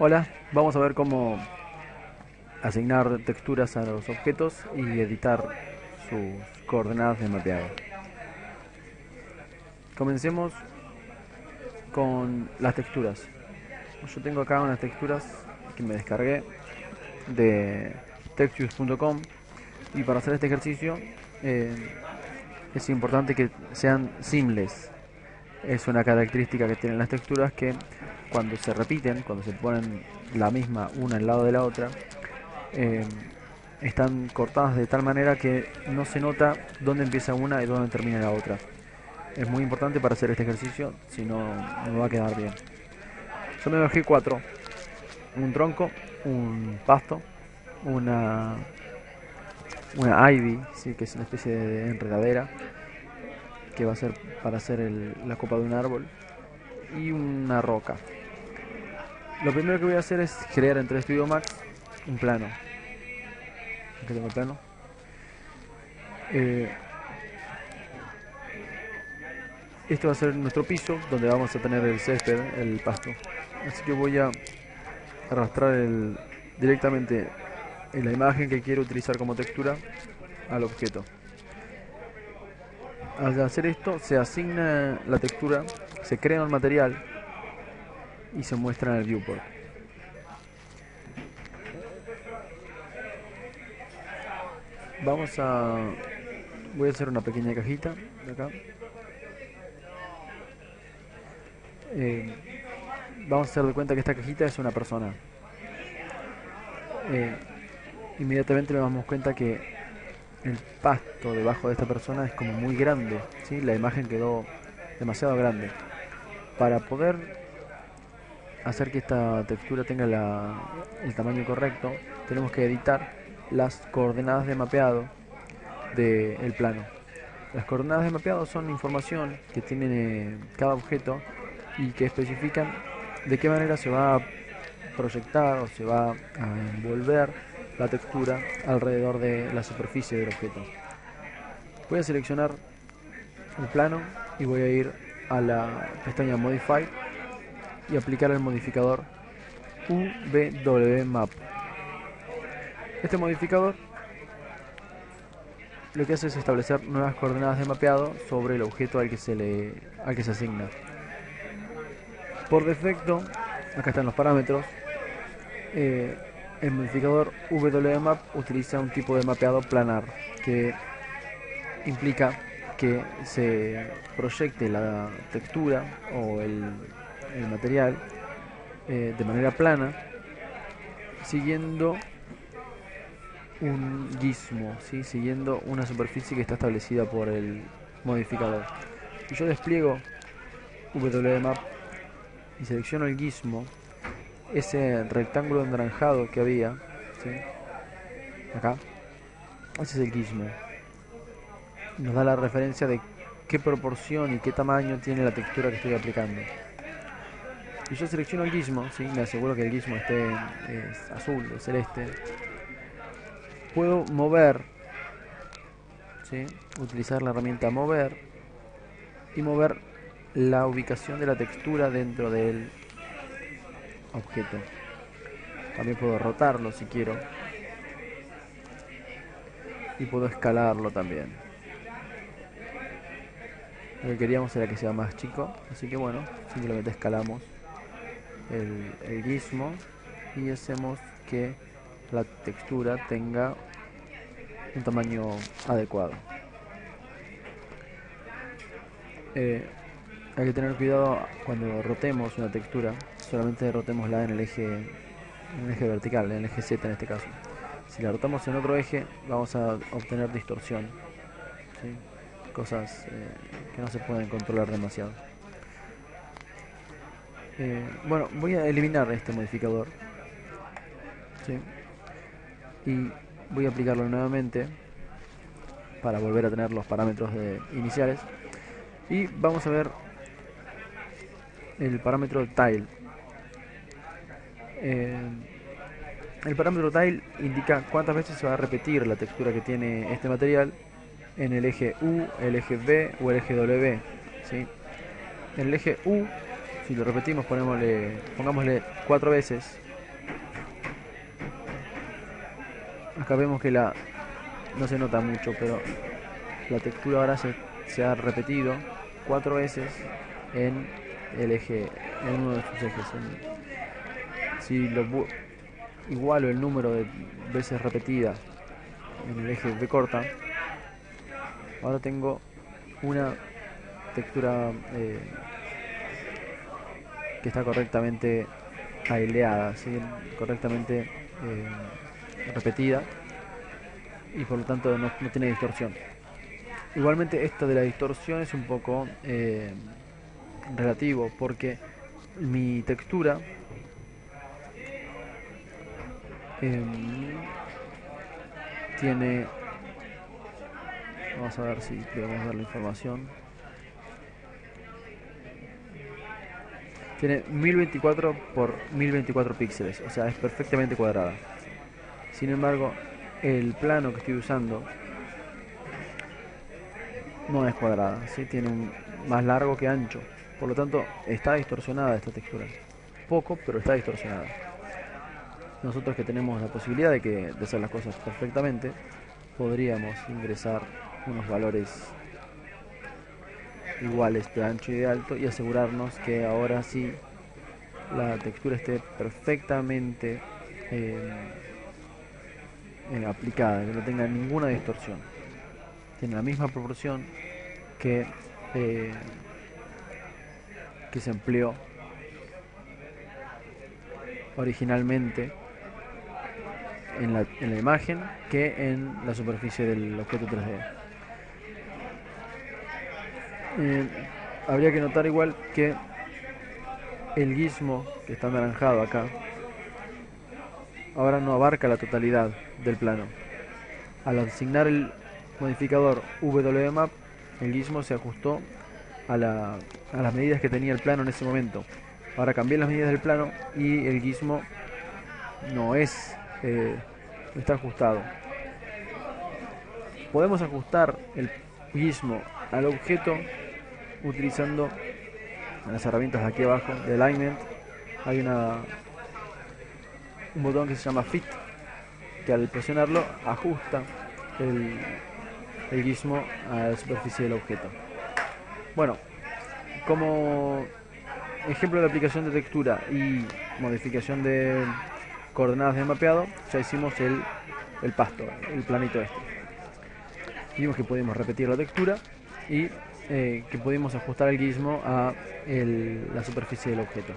Hola, vamos a ver cómo asignar texturas a los objetos y editar sus coordenadas de mapeado. Comencemos con las texturas. Yo tengo acá unas texturas que me descargué de textures.com y para hacer este ejercicio eh, es importante que sean seamless. Es una característica que tienen las texturas que cuando se repiten, cuando se ponen la misma una al lado de la otra, eh, están cortadas de tal manera que no se nota dónde empieza una y dónde termina la otra. Es muy importante para hacer este ejercicio, si no, no va a quedar bien. Yo me bajé cuatro: un tronco, un pasto, una, una ivy, ¿sí? Que es una especie de enredadera que va a ser para hacer la copa de un árbol, y una roca. Lo primero que voy a hacer es crear en 3 Studio Max un plano. Aquí tengo el plano. Eh, Este va a ser nuestro piso donde vamos a tener el césped, el pasto. Así que voy a arrastrar directamente en la imagen que quiero utilizar como textura al objeto. Al hacer esto se asigna la textura, se crea un material y se muestra en el viewport. Vamos a... Voy a hacer una pequeña cajita de acá. Eh, Vamos a hacer de cuenta que esta cajita es una persona. Eh, Inmediatamente nos damos cuenta que el pasto debajo de esta persona es como muy grande, ¿sí? La imagen quedó demasiado grande. Para poder hacer que esta textura tenga el tamaño correcto, tenemos que editar las coordenadas de mapeado del plano. Las coordenadas de mapeado son información que tiene cada objeto y que especifican de qué manera se va a proyectar o se va a envolver la textura alrededor de la superficie del objeto. Voy a seleccionar el plano y voy a ir a la pestaña Modify y aplicar el modificador UWMap. Este modificador lo que hace es establecer nuevas coordenadas de mapeado sobre el objeto al que se asigna. Por defecto, acá están los parámetros. eh, el modificador WMap utiliza un tipo de mapeado planar que implica que se proyecte la textura o el material de manera plana siguiendo un gizmo, ¿sí? Siguiendo una superficie que está establecida por el modificador. Si yo despliego WMap y selecciono el gizmo, ese rectángulo anaranjado que había, ¿sí? Acá, ese es el gizmo. Nos da la referencia de qué proporción y qué tamaño tiene la textura que estoy aplicando. Si yo selecciono el gizmo, ¿sí? Me aseguro que el gizmo esté azul o celeste, puedo mover, ¿sí? Utilizar la herramienta mover y mover la ubicación de la textura dentro del objeto. También puedo rotarlo si quiero y puedo escalarlo también. Lo que queríamos era que sea más chico, así que bueno, simplemente escalamos el gizmo y hacemos que la textura tenga un tamaño adecuado. Eh, Hay que tener cuidado cuando rotemos una textura, solamente rotémosla en el eje vertical, en el eje Z en este caso. Si la rotamos en otro eje, vamos a obtener distorsión, ¿sí? Cosas que no se pueden controlar demasiado. Bueno, voy a eliminar este modificador, ¿sí? Y voy a aplicarlo nuevamente para volver a tener los parámetros iniciales. Y vamos a ver el parámetro tile. Eh, el parámetro tile indica cuántas veces se va a repetir la textura que tiene este material en el eje U, el eje V o el eje W, ¿sí? En el eje U, si lo repetimos, pongámosle 4 veces, Acá vemos que no se nota mucho, pero la textura ahora se ha repetido 4 veces en el eje, en uno de sus ejes. Si igualo el número de veces repetida en el eje B corta, ahora tengo una textura que está correctamente aileada, ¿sí? Correctamente repetida, y por lo tanto no tiene distorsión. Igualmente esto de la distorsión es un poco relativo, porque mi textura tiene, vamos a ver si podemos ver la información, tiene 1024 por 1024 píxeles, o sea, es perfectamente cuadrada. Sin embargo, el plano que estoy usando no es cuadrada, ¿sí? Tiene más largo que ancho, por lo tanto está distorsionada esta textura. Poco, pero está distorsionada. Nosotros, que tenemos la posibilidad de hacer las cosas perfectamente, podríamos ingresar unos valores iguales de ancho y de alto y asegurarnos que ahora sí la textura esté perfectamente aplicada, que no tenga ninguna distorsión. Tiene la misma proporción que se empleó originalmente en la imagen que en la superficie del objeto 3D. Habría que notar igual que el gizmo que está anaranjado acá ahora no abarca la totalidad del plano. Al asignar el modificador WMap, el gizmo se ajustó a las medidas que tenía el plano en ese momento. Ahora cambié las medidas del plano y el gizmo no está ajustado. Podemos ajustar el gizmo al objeto utilizando las herramientas de aquí abajo de Alignment. Hay un botón que se llama Fit, que al presionarlo ajusta el gizmo a la superficie del objeto. Bueno, como ejemplo de aplicación de textura y modificación de coordenadas de mapeado, ya hicimos el pasto, el planito este. Vimos que podemos repetir la textura y que podemos ajustar el gizmo a la superficie del objeto.